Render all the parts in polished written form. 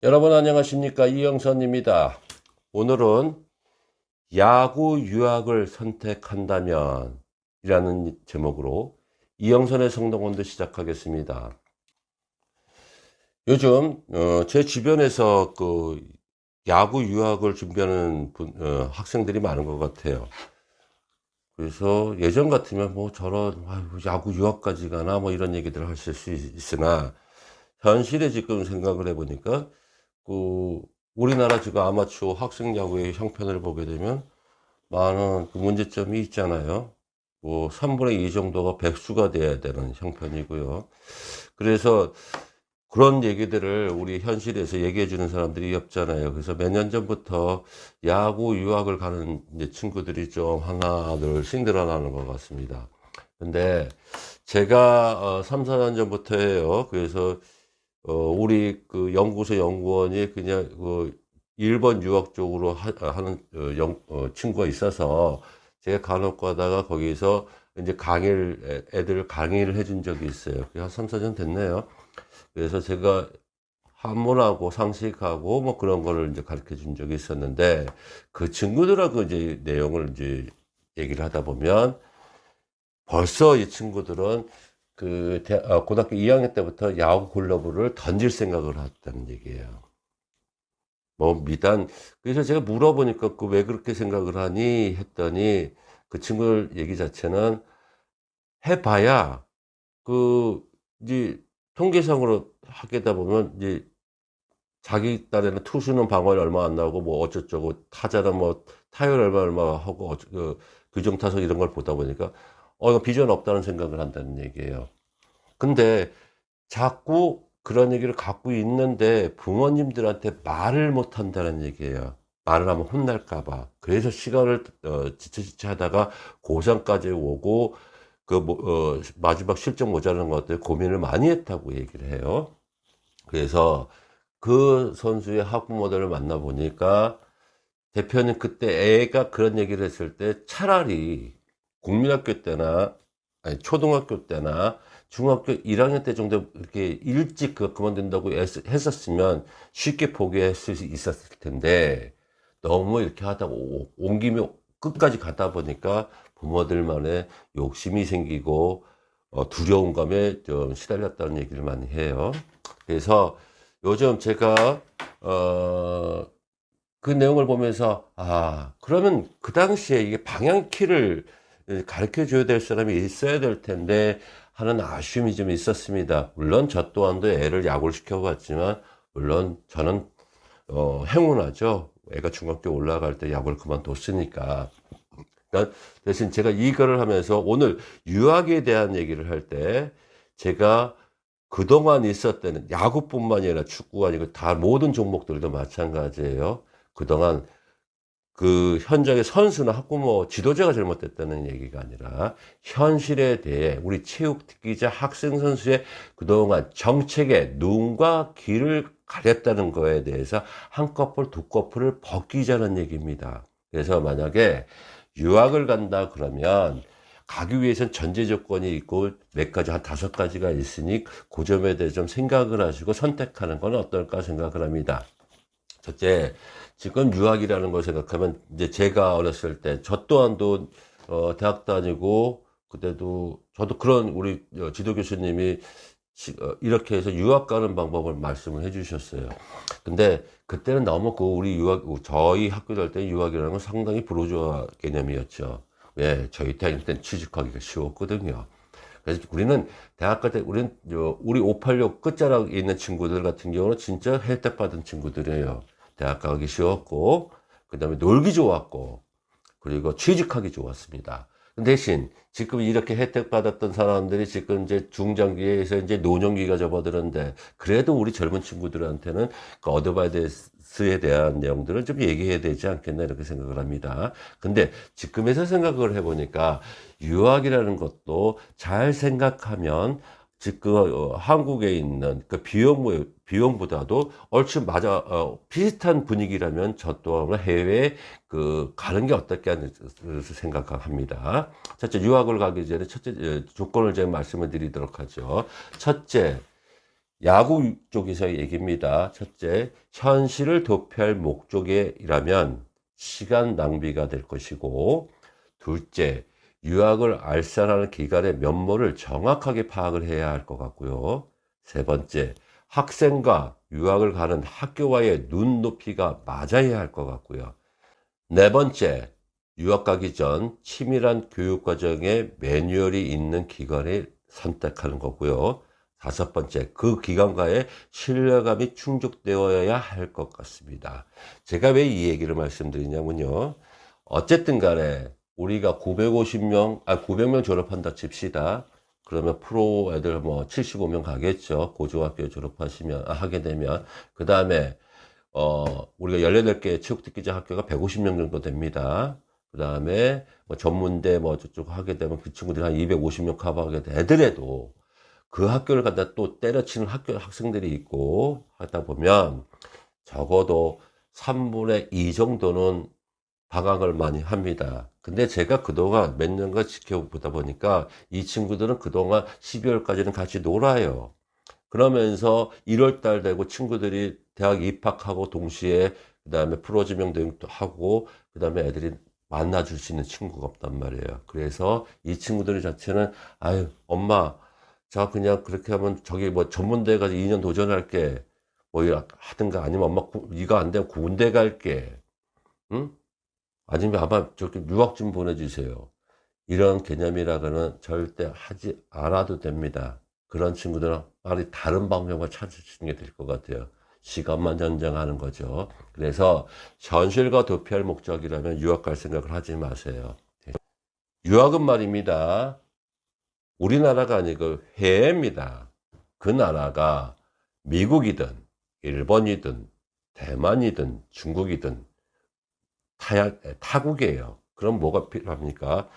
여러분 안녕하십니까, 이영선입니다. 오늘은 야구 유학을 선택한다면 이라는 제목으로 이영선의 성동원도 시작하겠습니다. 요즘 제 주변에서 야구 유학을 준비하는 학생들이 많은 것 같아요. 그래서 예전 같으면 뭐 저런 야구 유학까지 가나 뭐 이런 얘기들을 하실 수 있으나, 현실에 지금 생각을 해보니까 그 우리나라 지금 아마추어 학생 야구의 형편을 보게 되면 많은 문제점이 있잖아요. 뭐 3분의 2 정도가 백수가 돼야 되는 형편이고요. 그래서 그런 얘기들을 우리 현실에서 얘기해 주는 사람들이 없잖아요. 그래서 몇 년 전부터 야구 유학을 가는 이제 친구들이 좀 하나 둘씩 늘어나는 것 같습니다. 근데 제가 3, 4년 전부터 해요. 그래서 우리 연구소 연구원이 그냥 일본 유학 쪽으로 하는 친구가 있어서 제가 간혹 가다가 거기서 이제 애들 강의를 해준 적이 있어요. 그게 한 3, 4년 됐네요. 그래서 제가 한문하고 상식하고 뭐 그런 거를 이제 가르쳐 준 적이 있었는데, 그 친구들하고 이제 내용을 이제 얘기를 하다 보면 벌써 이 친구들은 고등학교 2학년 때부터 야구 글러브를 던질 생각을 했다는 얘기예요. 그래서 제가 물어보니까 왜 그렇게 생각을 하니 했더니, 그 친구 얘기 자체는 해봐야 이제 통계상으로 하게다 보면 이제 자기 딴에는 투수는 방어율 얼마 안 나오고 뭐 어쩌고 타자는 뭐 타율 얼마 하고 규정 타석 이런 걸 보다 보니까 이거 비전 없다는 생각을 한다는 얘기예요. 근데 자꾸 그런 얘기를 갖고 있는데 부모님들한테 말을 못 한다는 얘기예요. 말을 하면 혼날까봐. 그래서 시간을 지체지체 하다가 고3까지 오고 마지막 실적 모자라는 것들 고민을 많이 했다고 얘기를 해요. 그래서 그 선수의 학부모들을 만나보니까 대표는 그때 애가 그런 얘기를 했을 때 차라리 국민학교 때나 아니 초등학교 때나 중학교 1학년 때 정도 이렇게 일찍 그만둔다고 했었으면 쉽게 포기할 수 있었을 텐데, 너무 이렇게 하다가 온 김에 끝까지 가다 보니까 부모들만의 욕심이 생기고 두려움감에 좀 시달렸다는 얘기를 많이 해요. 그래서 요즘 제가 그 내용을 보면서 그러면 그 당시에 이게 방향키를 가르쳐 줘야 될 사람이 있어야 될 텐데 하는 아쉬움이 좀 있었습니다. 물론 저 또한도 애를 야구를 시켜봤지만, 물론 저는 행운하죠. 애가 중학교 올라갈 때 야구를 그만뒀으니까. 그러니까 대신 제가 이거를 하면서 오늘 유학에 대한 얘기를 할 때, 제가 그동안 있었던 야구뿐만이 아니라 축구가 아니고 다 모든 종목들도 마찬가지예요. 그동안 현장의 선수나 학부모 지도자가 잘못됐다는 얘기가 아니라 현실에 대해 우리 체육 특기자 학생 선수의 그동안 정책에 눈과 귀를 가렸다는 거에 대해서 한꺼풀 두꺼풀을 벗기자는 얘기입니다. 그래서 만약에 유학을 간다 그러면 가기 위해서는 전제 조건이 있고 몇 가지 한 5가지가 있으니 그 점에 대해 좀 생각을 하시고 선택하는 건 어떨까 생각을 합니다. 첫째, 지금 유학이라는 걸 생각하면 이제 제가 어렸을 때 저 또한도 대학 다니고 그때도 저도 그런 우리 지도 교수님이 이렇게 해서 유학 가는 방법을 말씀을 해 주셨어요. 근데 그때는 너무 저희 학교 다닐 때 유학이라는 건 상당히 부르주아 개념이었죠. 왜? 저희 다닐 땐 취직하기가 쉬웠거든요. 그래서 우리는 대학 갈 때 우리 586 끝자락에 있는 친구들 같은 경우는 진짜 혜택 받은 친구들이에요. 대학 가기 쉬웠고, 그 다음에 놀기 좋았고, 그리고 취직하기 좋았습니다. 대신 지금 이렇게 혜택 받았던 사람들이 지금 이제 중장기에서 이제 노년기가 접어드는데, 그래도 우리 젊은 친구들한테는 그 어드바이스에 대한 내용들을 좀 얘기해야 되지 않겠나 이렇게 생각을 합니다. 근데 지금에서 생각을 해보니까 유학이라는 것도 잘 생각하면 지금 한국에 있는 그 비용보다도 얼추 비슷한 분위기라면 저 또한 해외에 가는 게 어떻게 하는 생각합니다. 첫째, 유학을 가기 전에 조건을 제가 말씀을 드리도록 하죠. 첫째, 야구 쪽에서의 얘기입니다. 첫째, 현실을 도피할 목적이라면 시간 낭비가 될 것이고, 둘째, 유학을 알선하는 기관의 면모를 정확하게 파악을 해야 할 것 같고요. 세 번째, 학생과 유학을 가는 학교와의 눈높이가 맞아야 할 것 같고요. 네 번째, 유학 가기 전 치밀한 교육과정에 매뉴얼이 있는 기관을 선택하는 거고요. 다섯 번째, 그 기관과의 신뢰감이 충족되어야 할 것 같습니다. 제가 왜 이 얘기를 말씀드리냐면요. 어쨌든 간에 우리가 900명 졸업한다 칩시다. 그러면 프로 애들 뭐 75명 가겠죠. 고등학교 졸업하시면, 하게 되면. 그 다음에 우리가 18개 체육특기자 학교가 150명 정도 됩니다. 그 다음에 뭐 전문대 뭐 저쪽 하게 되면 그 친구들이 한 250명 커버하게 되더라도 그 학교를 갖다 또 때려치는 학생들이 있고 하다 보면 적어도 3분의 2 정도는 방학을 많이 합니다. 근데 제가 그동안 몇 년간 지켜보다 보니까 이 친구들은 그동안 12월까지는 같이 놀아요. 그러면서 1월 달 되고 친구들이 대학 입학하고 동시에 그 다음에 프로지명도 하고 그 다음에 애들이 만나줄 수 있는 친구가 없단 말이에요. 그래서 이 친구들 자체는 아유 엄마 자 그냥 그렇게 하면 저기 뭐 전문대 가서 2년 도전할게 뭐 하든가 아니면 엄마 이거 안 되면 군대 갈게 응? 아니면 아마 저기 유학 좀 보내주세요. 이런 개념이라고는 절대 하지 않아도 됩니다. 그런 친구들은 빨리 다른 방법을 찾으시는 게 될 것 같아요. 시간만 전쟁하는 거죠. 그래서 현실과 도피할 목적이라면 유학 갈 생각을 하지 마세요. 유학은 말입니다. 우리나라가 아니고 해외입니다. 그 나라가 미국이든 일본이든 대만이든 중국이든 타국이에요. 그럼 뭐가 필요합니까?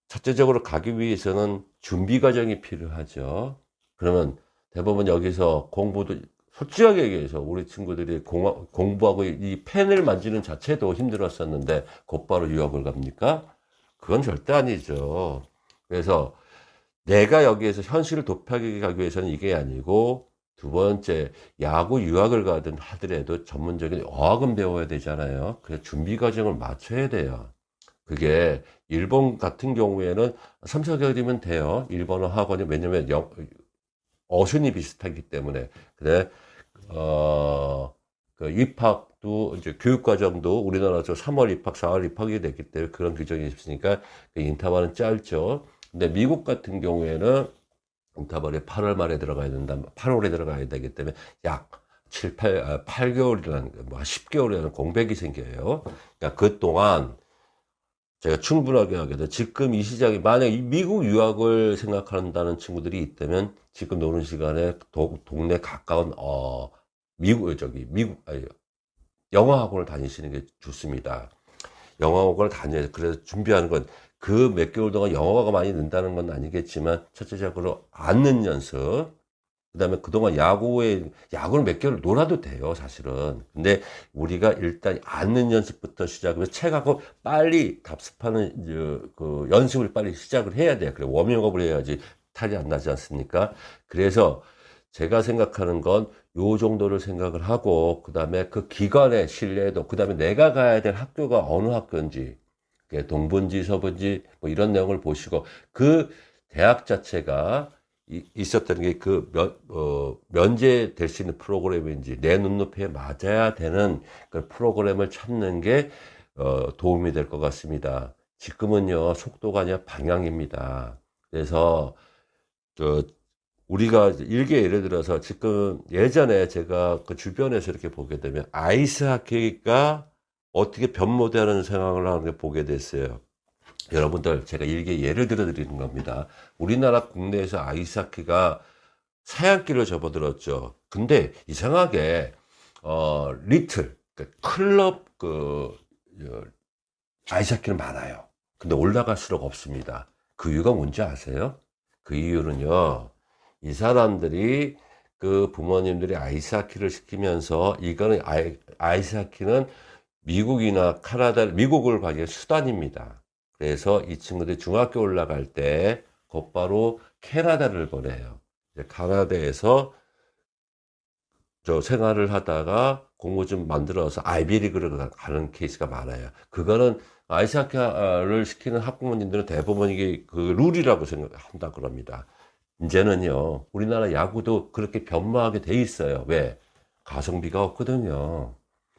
첫째적으로 가기 위해서는 준비 과정이 필요하죠. 그러면 대부분 여기서 공부도 솔직하게 얘기해서 우리 친구들이 공부하고 이 펜을 만지는 자체도 힘들었었는데 곧바로 유학을 갑니까? 그건 절대 아니죠. 그래서 내가 여기에서 현실을 도피하기 가기 위해서는 이게 아니고 두 번째 야구 유학을 가든 하더라도 전문적인 어학은 배워야 되잖아요. 그래서 준비 과정을 맞춰야 돼요. 그게 일본 같은 경우에는 3, 4개월이면 돼요. 일본어 학원이 왜냐면 어순이 비슷하기 때문에. 근데 그 입학도 이제 교육 과정도 우리나라 저 3월 입학, 4월 입학이 됐기 때문에 그런 규정이 있으니까 그 인터벌은 짧죠. 근데 미국 같은 경우에는 인터벌이 8월 말에 들어가야 된다. 8월에 들어가야 되기 때문에 약 8개월이라는 뭐 10개월이라는 공백이 생겨요. 그러니까 그동안 제가 충분하게 하게 돼. 지금 이 시장이 만약 미국 유학을 생각한다는 친구들이 있다면 지금 노는 시간에 동네 가까운 미국 영어 학원을 다니시는 게 좋습니다. 영어 학원을 다녀야 그래서 준비하는 건 그 몇 개월 동안 영어가 많이 는다는 건 아니겠지만 첫째적으로 앉는 연습 그다음에 그동안 야구를 몇 개월 놀아도 돼요, 사실은. 근데 우리가 일단 앉는 연습부터 시작하면 책하고 빨리 답습하는 그 연습을 빨리 시작을 해야 돼요. 그래 워밍업을 해야지 탈이 안 나지 않습니까? 그래서 제가 생각하는 건 요 정도를 생각을 하고 그다음에 그 기관의 신뢰도 그다음에 내가 가야 될 학교가 어느 학교인지 동부인지 서부인지 뭐 이런 내용을 보시고 그 대학 자체가 있었던 게 그 면제될 수 있는 프로그램인지 내 눈높이에 맞아야 되는 그 프로그램을 찾는 게 도움이 될 것 같습니다. 지금은요 속도가 아니라 방향입니다. 그래서 우리가 일개 예를 들어서 지금 예전에 제가 그 주변에서 이렇게 보게 되면 아이스하키가 어떻게 변모되는 상황을 하는 게 보게 됐어요. 여러분들 제가 일개 예를 들어 드리는 겁니다. 우리나라 국내에서 아이스하키가 사양길을 접어들었죠. 근데 이상하게 리틀 클럽 아이스하키는 많아요. 근데 올라갈수록 없습니다. 그 이유가 뭔지 아세요? 그 이유는요. 이 사람들이 그 부모님들이 아이스하키를 시키면서 이거는 아이스하키는 미국이나 카나다, 미국을 가기 위한 수단입니다. 그래서 이 친구들이 중학교 올라갈 때 곧바로 캐나다를 보내요. 이제 카나다에서 저 생활을 하다가 공부 좀 만들어서 아이비리그를 가는 케이스가 많아요. 그거는 아이스하키를 시키는 학부모님들은 대부분 이게 그 룰이라고 생각한다 그럽니다. 이제는요, 우리나라 야구도 그렇게 변모하게 돼 있어요. 왜? 가성비가 없거든요.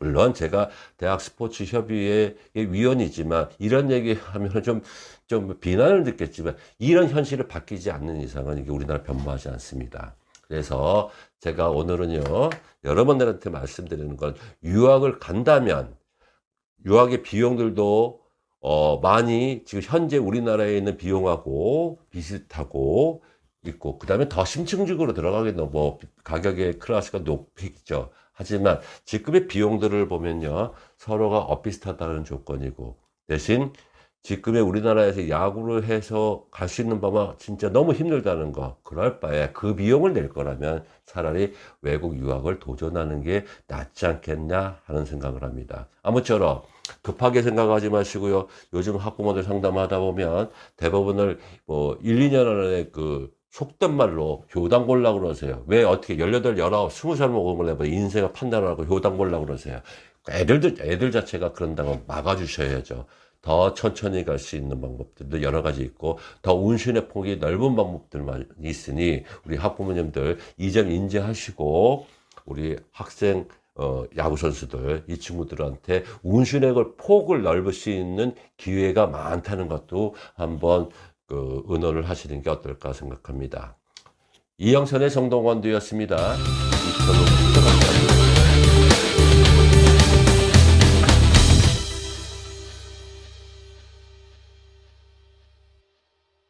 물론 제가 대학 스포츠 협의회 위원이지만 이런 얘기하면 좀 비난을 듣겠지만 이런 현실을 바뀌지 않는 이상은 이게 우리나라 변모하지 않습니다. 그래서 제가 오늘은요, 여러분들한테 말씀드리는 건 유학을 간다면 유학의 비용들도 많이 지금 현재 우리나라에 있는 비용하고 비슷하고 있고, 그 다음에 더 심층적으로 들어가겠노, 뭐 가격의 클래스가 높겠죠. 하지만 지금의 비용들을 보면요, 서로가 엇비슷하다는 조건이고, 대신 지금의 우리나라에서 야구를 해서 갈 수 있는 방법 진짜 너무 힘들다는 거, 그럴 바에 그 비용을 낼 거라면 차라리 외국 유학을 도전하는 게 낫지 않겠냐 하는 생각을 합니다. 아무쪼록 급하게 생각하지 마시고요. 요즘 학부모들 상담하다 보면 대부분을 뭐 1, 2년 안에 그 속된 말로 효당 보려고 그러세요. 왜 어떻게 18, 19, 20살 먹으면 뭐 인생을 판단하고 효당 보려고 그러세요. 애들 자체가 그런다고 막아주셔야죠. 더 천천히 갈 수 있는 방법들도 여러 가지 있고, 더 운신의 폭이 넓은 방법들만 있으니 우리 학부모님들 이 점 인지하시고, 우리 학생 야구 선수들 이 친구들한테 운신의 폭을 넓을 수 있는 기회가 많다는 것도 한번 그 의논을 하시는 게 어떨까 생각합니다. 이영선의 정동원 되었습니다. 2025년